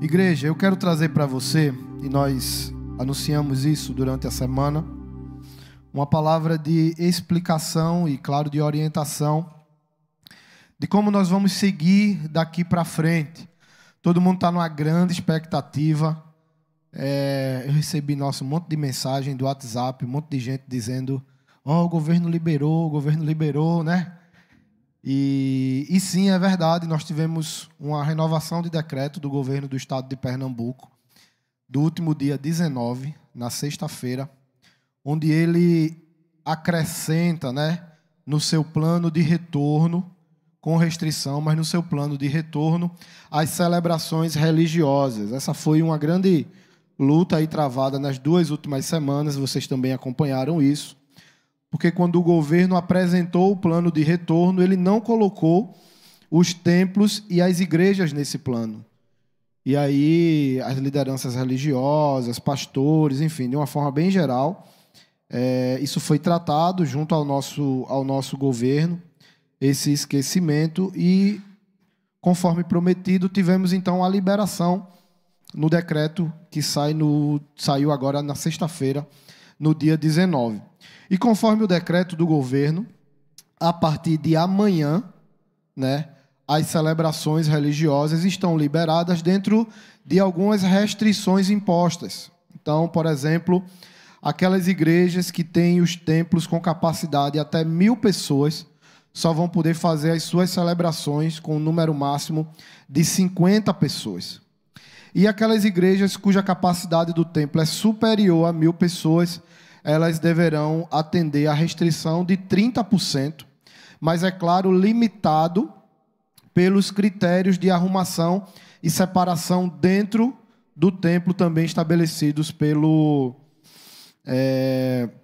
Igreja, eu quero trazer para você, e nós anunciamos isso durante a semana, uma palavra de explicação e, claro, de orientação de como nós vamos seguir daqui para frente. Todo mundo está numa grande expectativa. Eu recebi um monte de mensagem do WhatsApp, um monte de gente dizendo: o governo liberou, né? E sim, é verdade, nós tivemos uma renovação de decreto do governo do estado de Pernambuco, do último dia 19, na sexta-feira, onde ele acrescenta, né, no seu plano de retorno, com restrição, mas no seu plano de retorno, as celebrações religiosas. Essa foi uma grande luta aí travada nas 2 últimas semanas, vocês também acompanharam isso. Porque quando o governo apresentou o plano de retorno, ele não colocou os templos e as igrejas nesse plano. E aí as lideranças religiosas, pastores, enfim, de uma forma bem geral, isso foi tratado junto ao nosso governo, esse esquecimento, e, conforme prometido, tivemos então a liberação no decreto que saiu agora na sexta-feira, no dia 19. E conforme o decreto do governo, a partir de amanhã, né, as celebrações religiosas estão liberadas dentro de algumas restrições impostas. Então, por exemplo, aquelas igrejas que têm os templos com capacidade até 1.000 pessoas só vão poder fazer as suas celebrações com um número máximo de 50 pessoas. E aquelas igrejas cuja capacidade do templo é superior a 1.000 pessoas, elas deverão atender à restrição de 30%, mas, é claro, limitado pelos critérios de arrumação e separação dentro do templo, também estabelecidos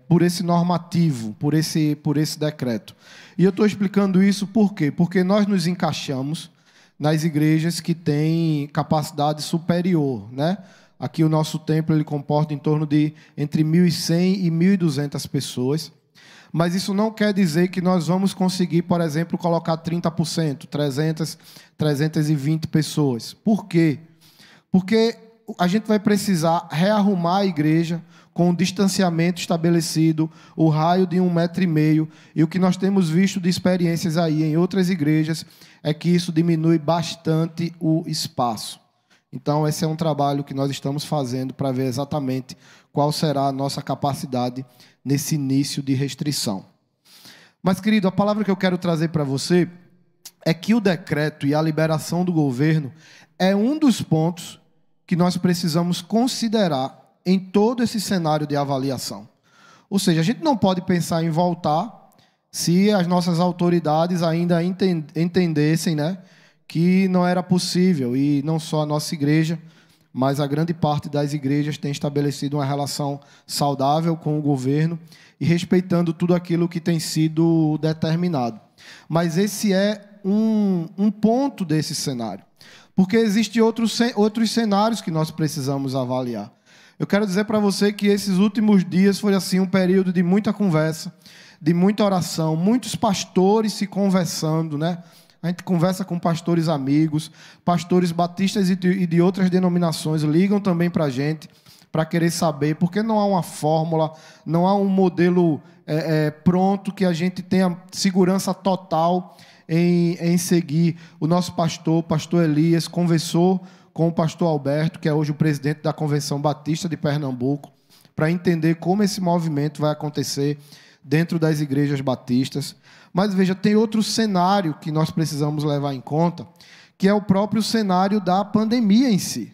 por esse normativo, por esse decreto. E eu estou explicando isso por quê? Porque nós nos encaixamos nas igrejas que têm capacidade superior, né? Aqui o nosso templo ele comporta em torno de entre 1.100 e 1.200 pessoas. Mas isso não quer dizer que nós vamos conseguir, por exemplo, colocar 30%, 300, 320 pessoas. Por quê? Porque a gente vai precisar rearrumar a igreja com um distanciamento estabelecido, o raio de 1,5 m. E o que nós temos visto de experiências aí em outras igrejas é que isso diminui bastante o espaço. Então, esse é um trabalho que nós estamos fazendo para ver exatamente qual será a nossa capacidade nesse início de restrição. Mas, querido, a palavra que eu quero trazer para você é que o decreto e a liberação do governo é um dos pontos que nós precisamos considerar em todo esse cenário de avaliação. Ou seja, a gente não pode pensar em voltar se as nossas autoridades ainda entendessem, né, que não era possível, e não só a nossa igreja, mas a grande parte das igrejas tem estabelecido uma relação saudável com o governo e respeitando tudo aquilo que tem sido determinado. Mas esse é um ponto desse cenário, porque existem outros cenários que nós precisamos avaliar. Eu quero dizer para você que esses últimos dias foi assim, um período de muita conversa, de muita oração, muitos pastores se conversando, né? A gente conversa com pastores amigos, pastores batistas e de outras denominações ligam também para a gente, para querer saber, porque não há uma fórmula, não há um modelo pronto que a gente tenha segurança total em seguir. O nosso pastor Elias, conversou com o pastor Alberto, que é hoje o presidente da Convenção Batista de Pernambuco, para entender como esse movimento vai acontecer dentro das igrejas batistas. Mas, veja, tem outro cenário que nós precisamos levar em conta, que é o próprio cenário da pandemia em si.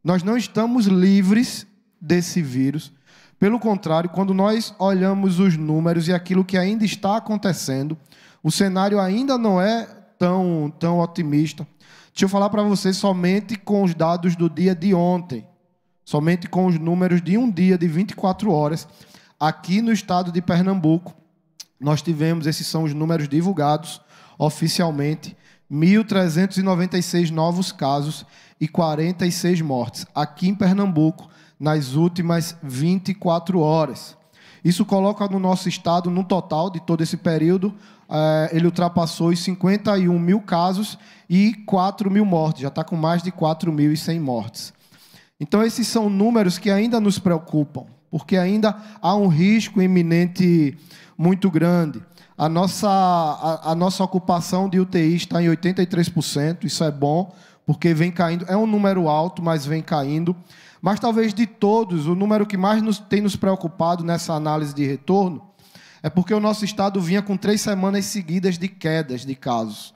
Nós não estamos livres desse vírus. Pelo contrário, quando nós olhamos os números e aquilo que ainda está acontecendo, o cenário ainda não é tão otimista. Deixa eu falar para você somente com os dados do dia de ontem, somente com os números de um dia de 24 horas, aqui no estado de Pernambuco, nós tivemos, esses são os números divulgados oficialmente, 1.396 novos casos e 46 mortes, aqui em Pernambuco, nas últimas 24 horas. Isso coloca no nosso estado, no total de todo esse período, ele ultrapassou os 51 mil casos e 4 mil mortes, já está com mais de 4.100 mortes. Então, esses são números que ainda nos preocupam, porque ainda há um risco iminente muito grande. A nossa ocupação de UTI está em 83%, isso é bom, porque vem caindo, é um número alto, mas vem caindo. Mas talvez de todos, o número que mais tem nos preocupado nessa análise de retorno é porque o nosso estado vinha com 3 semanas seguidas de quedas de casos.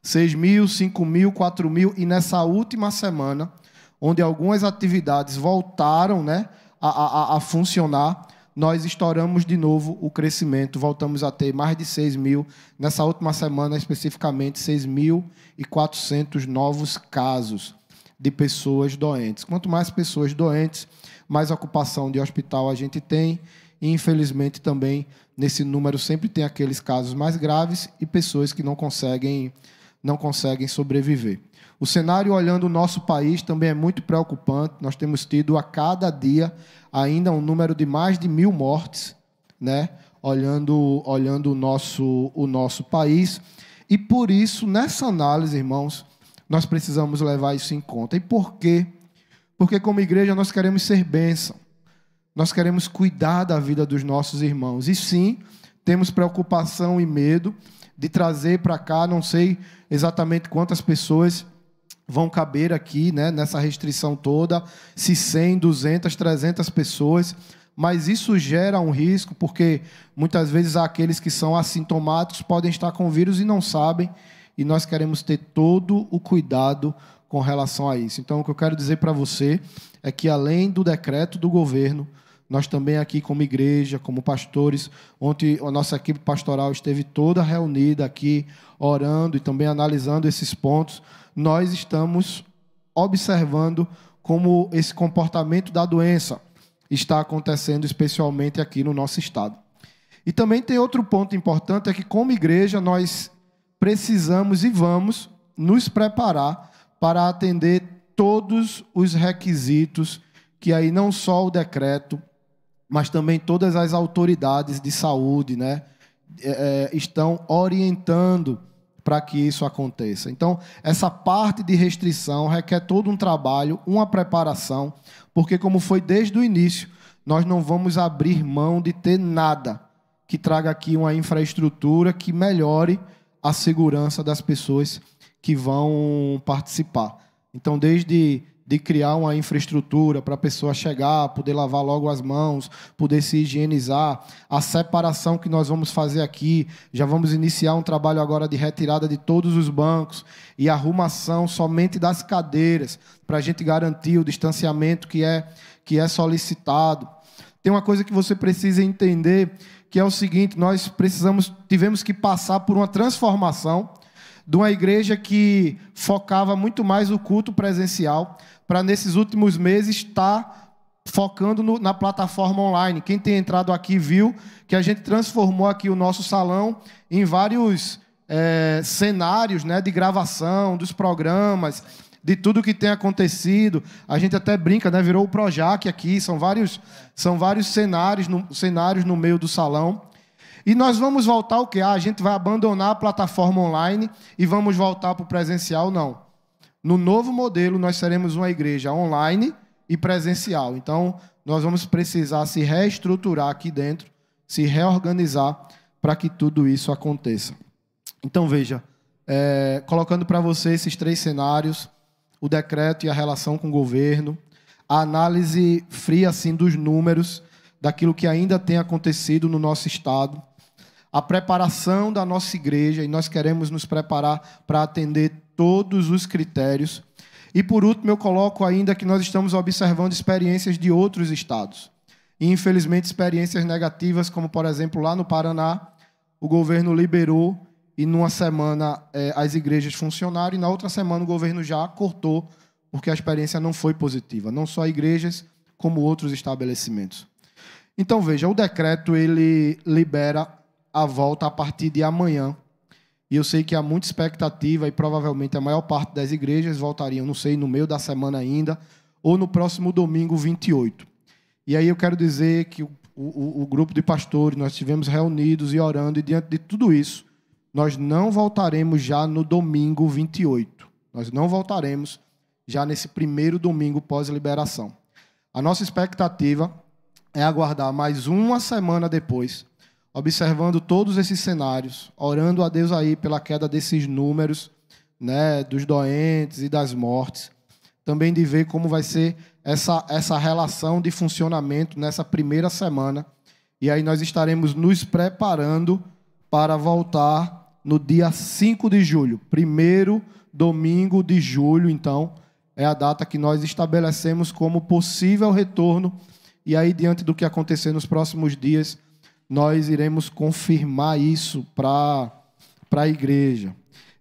6 mil, 5 mil, 4 mil, e nessa última semana, onde algumas atividades voltaram, né, a funcionar, nós estouramos de novo o crescimento, voltamos a ter mais de 6 mil, nessa última semana especificamente 6.400 novos casos de pessoas doentes. Quanto mais pessoas doentes, mais ocupação de hospital a gente tem, e infelizmente também nesse número sempre tem aqueles casos mais graves e pessoas que não conseguem sobreviver. O cenário olhando o nosso país também é muito preocupante. Nós temos tido a cada dia ainda um número de mais de 1.000 mortes, né? Olhando o nosso país. E por isso, nessa análise, irmãos, nós precisamos levar isso em conta. E por quê? Porque como igreja nós queremos ser bênção. Nós queremos cuidar da vida dos nossos irmãos. E sim, temos preocupação e medo de trazer para cá, não sei exatamente quantas pessoas vão caber aqui, né, nessa restrição toda, se 100, 200, 300 pessoas, mas isso gera um risco, porque muitas vezes aqueles que são assintomáticos podem estar com o vírus e não sabem, e nós queremos ter todo o cuidado com relação a isso. Então, o que eu quero dizer para você é que, além do decreto do governo, nós também aqui como igreja, como pastores, ontem a nossa equipe pastoral esteve toda reunida aqui, orando e também analisando esses pontos. Nós estamos observando como esse comportamento da doença está acontecendo, especialmente aqui no nosso estado. E também tem outro ponto importante, é que como igreja nós precisamos e vamos nos preparar para atender todos os requisitos que aí não só o decreto, mas também todas as autoridades de saúde, né, estão orientando para que isso aconteça. Então, essa parte de restrição requer todo um trabalho, uma preparação, porque como foi desde o início, nós não vamos abrir mão de ter nada que traga aqui uma infraestrutura que melhore a segurança das pessoas que vão participar. Então, desde de criar uma infraestrutura para a pessoa chegar, poder lavar logo as mãos, poder se higienizar, a separação que nós vamos fazer aqui, já vamos iniciar um trabalho agora de retirada de todos os bancos e arrumação somente das cadeiras, para a gente garantir o distanciamento que é solicitado. Tem uma coisa que você precisa entender, que é o seguinte: nós tivemos que passar por uma transformação de uma igreja que focava muito mais o culto presencial, para nesses últimos meses estar focando na plataforma online. Quem tem entrado aqui viu que a gente transformou aqui o nosso salão em vários cenários, né, de gravação, dos programas, de tudo que tem acontecido. A gente até brinca, né, virou o Projac aqui, são vários cenários no meio do salão. E nós vamos voltar o quê? A gente vai abandonar a plataforma online e vamos voltar para o presencial? Não. No novo modelo, nós seremos uma igreja online e presencial. Então, nós vamos precisar se reestruturar aqui dentro, se reorganizar para que tudo isso aconteça. Então, veja, colocando para você esses 3 cenários, o decreto e a relação com o governo, a análise fria assim, dos números, daquilo que ainda tem acontecido no nosso estado, a preparação da nossa igreja, e nós queremos nos preparar para atender todos os critérios. E, por último, eu coloco ainda que nós estamos observando experiências de outros estados. E, infelizmente, experiências negativas, como, por exemplo, lá no Paraná, o governo liberou e, numa semana, as igrejas funcionaram, e, na outra semana, o governo já cortou, porque a experiência não foi positiva, não só igrejas, como outros estabelecimentos. Então, veja, o decreto ele libera a volta a partir de amanhã. E eu sei que há muita expectativa e provavelmente a maior parte das igrejas voltariam, não sei, no meio da semana ainda, ou no próximo domingo 28. E aí eu quero dizer que o grupo de pastores, nós estivemos reunidos e orando, e diante de tudo isso, nós não voltaremos já no domingo 28. Nós não voltaremos já nesse primeiro domingo pós-liberação. A nossa expectativa é aguardar mais uma semana depois, observando todos esses cenários, orando a Deus aí pela queda desses números, né, dos doentes e das mortes. Também de ver como vai ser essa relação de funcionamento nessa primeira semana. E aí nós estaremos nos preparando para voltar no dia 5 de julho. Primeiro domingo de julho, então, é a data que nós estabelecemos como possível retorno. E aí, diante do que acontecer nos próximos dias, nós iremos confirmar isso para a igreja.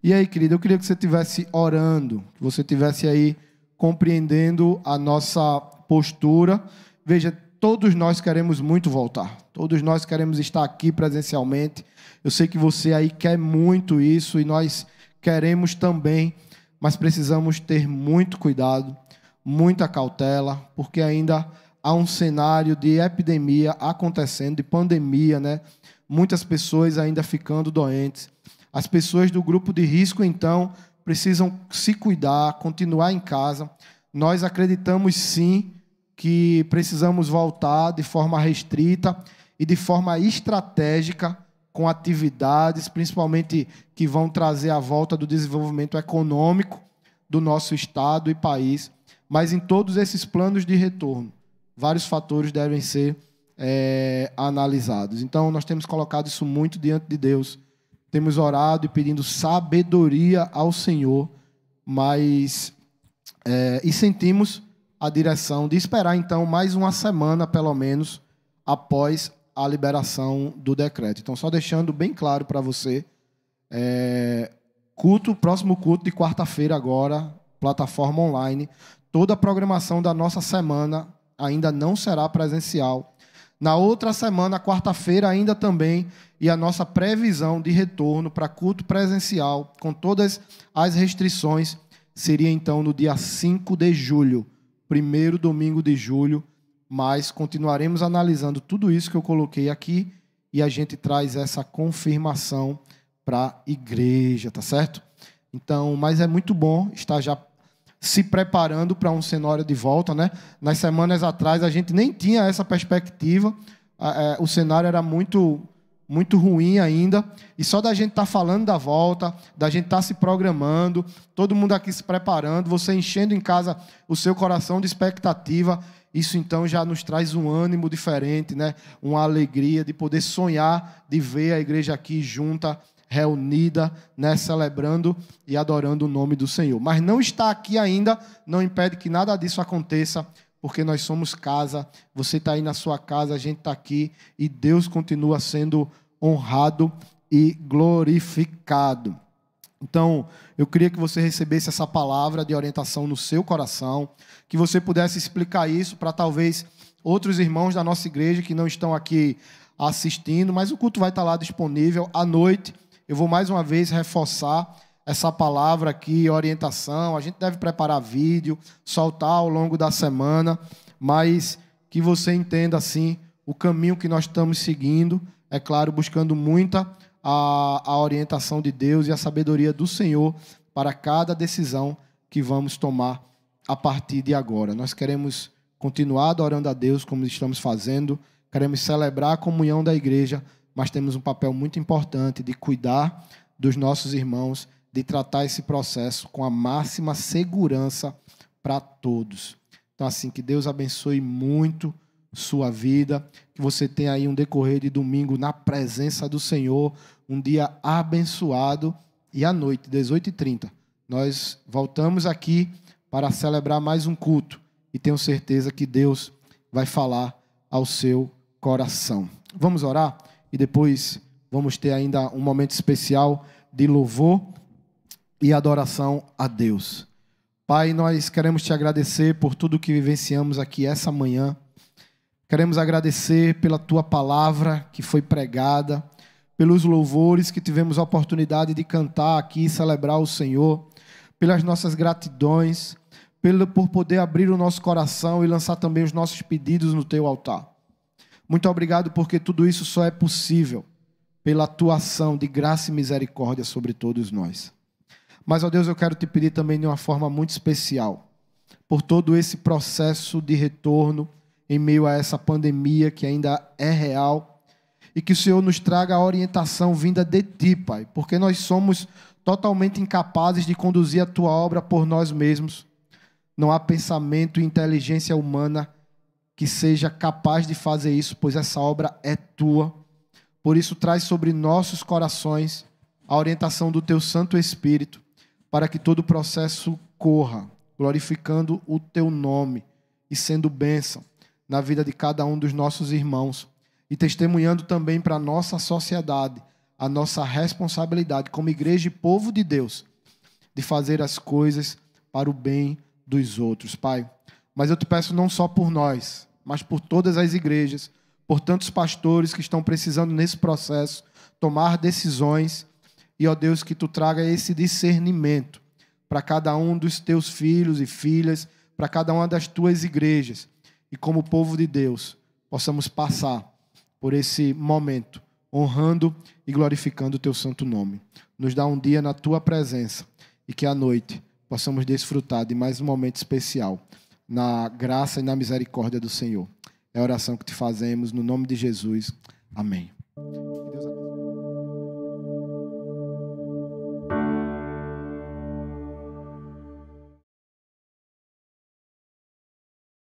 E aí, querido, eu queria que você estivesse orando, que você estivesse aí compreendendo a nossa postura. Veja, todos nós queremos muito voltar. Todos nós queremos estar aqui presencialmente. Eu sei que você aí quer muito isso e nós queremos também, mas precisamos ter muito cuidado, muita cautela, porque ainda há um cenário de epidemia acontecendo, de pandemia, né? Muitas pessoas ainda ficando doentes. As pessoas do grupo de risco, então, precisam se cuidar, continuar em casa. Nós acreditamos, sim, que precisamos voltar de forma restrita e de forma estratégica, com atividades, principalmente que vão trazer a volta do desenvolvimento econômico do nosso estado e país. Mas em todos esses planos de retorno, vários fatores devem ser analisados. Então, nós temos colocado isso muito diante de Deus. Temos orado e pedindo sabedoria ao Senhor, mas e sentimos a direção de esperar, então, mais uma semana, pelo menos, após a liberação do decreto. Então, só deixando bem claro para você, próximo culto de quarta-feira agora, plataforma online, toda a programação da nossa semana ainda não será presencial. Na outra semana, quarta-feira, ainda também, e a nossa previsão de retorno para culto presencial, com todas as restrições, seria então no dia 5 de julho, primeiro domingo de julho, mas continuaremos analisando tudo isso que eu coloquei aqui e a gente traz essa confirmação para a igreja, tá certo? Então, mas é muito bom estar já se preparando para um cenário de volta, né? Nas semanas atrás a gente nem tinha essa perspectiva, o cenário era muito ruim ainda, e só da gente estar falando da volta, da gente estar se programando, todo mundo aqui se preparando, você enchendo em casa o seu coração de expectativa, isso então já nos traz um ânimo diferente, né? Uma alegria de poder sonhar, de ver a igreja aqui junta, reunida, né, celebrando e adorando o nome do Senhor. Mas não está aqui ainda, não impede que nada disso aconteça, porque nós somos casa, você está aí na sua casa, a gente está aqui, e Deus continua sendo honrado e glorificado. Então, eu queria que você recebesse essa palavra de orientação no seu coração, que você pudesse explicar isso para talvez outros irmãos da nossa igreja que não estão aqui assistindo, mas o culto vai estar lá disponível à noite. Eu vou mais uma vez reforçar essa palavra aqui, orientação. A gente deve preparar vídeo, soltar ao longo da semana, mas que você entenda, assim, o caminho que nós estamos seguindo, é claro, buscando muita a orientação de Deus e a sabedoria do Senhor para cada decisão que vamos tomar a partir de agora. Nós queremos continuar adorando a Deus como estamos fazendo, queremos celebrar a comunhão da igreja, mas temos um papel muito importante de cuidar dos nossos irmãos, de tratar esse processo com a máxima segurança para todos. Então, assim, que Deus abençoe muito sua vida, que você tenha aí um decorrer de domingo na presença do Senhor, um dia abençoado, e à noite, 18h30, nós voltamos aqui para celebrar mais um culto, e tenho certeza que Deus vai falar ao seu coração. Vamos orar? E depois vamos ter ainda um momento especial de louvor e adoração a Deus. Pai, nós queremos te agradecer por tudo que vivenciamos aqui essa manhã. Queremos agradecer pela tua palavra que foi pregada, pelos louvores que tivemos a oportunidade de cantar aqui e celebrar o Senhor, pelas nossas gratidões, por poder abrir o nosso coração e lançar também os nossos pedidos no teu altar. Muito obrigado porque tudo isso só é possível pela atuação de graça e misericórdia sobre todos nós. Mas, ó Deus, eu quero te pedir também de uma forma muito especial, por todo esse processo de retorno em meio a essa pandemia que ainda é real, e que o Senhor nos traga a orientação vinda de Ti, Pai, porque nós somos totalmente incapazes de conduzir a Tua obra por nós mesmos. Não há pensamento e inteligência humana que seja capaz de fazer isso, pois essa obra é Tua. Por isso, traz sobre nossos corações a orientação do Teu Santo Espírito, para que todo o processo corra, glorificando o Teu nome e sendo bênção na vida de cada um dos nossos irmãos e testemunhando também para a nossa sociedade a nossa responsabilidade como igreja e povo de Deus de fazer as coisas para o bem dos outros, Pai. Mas eu te peço não só por nós, mas por todas as igrejas, por tantos pastores que estão precisando nesse processo tomar decisões e, ó Deus, que Tu traga esse discernimento para cada um dos Teus filhos e filhas, para cada uma das Tuas igrejas. E como povo de Deus, possamos passar por esse momento, honrando e glorificando o Teu santo nome. Nos dá um dia na Tua presença e que à noite possamos desfrutar de mais um momento especial, na graça e na misericórdia do Senhor. É a oração que te fazemos, no nome de Jesus. Amém.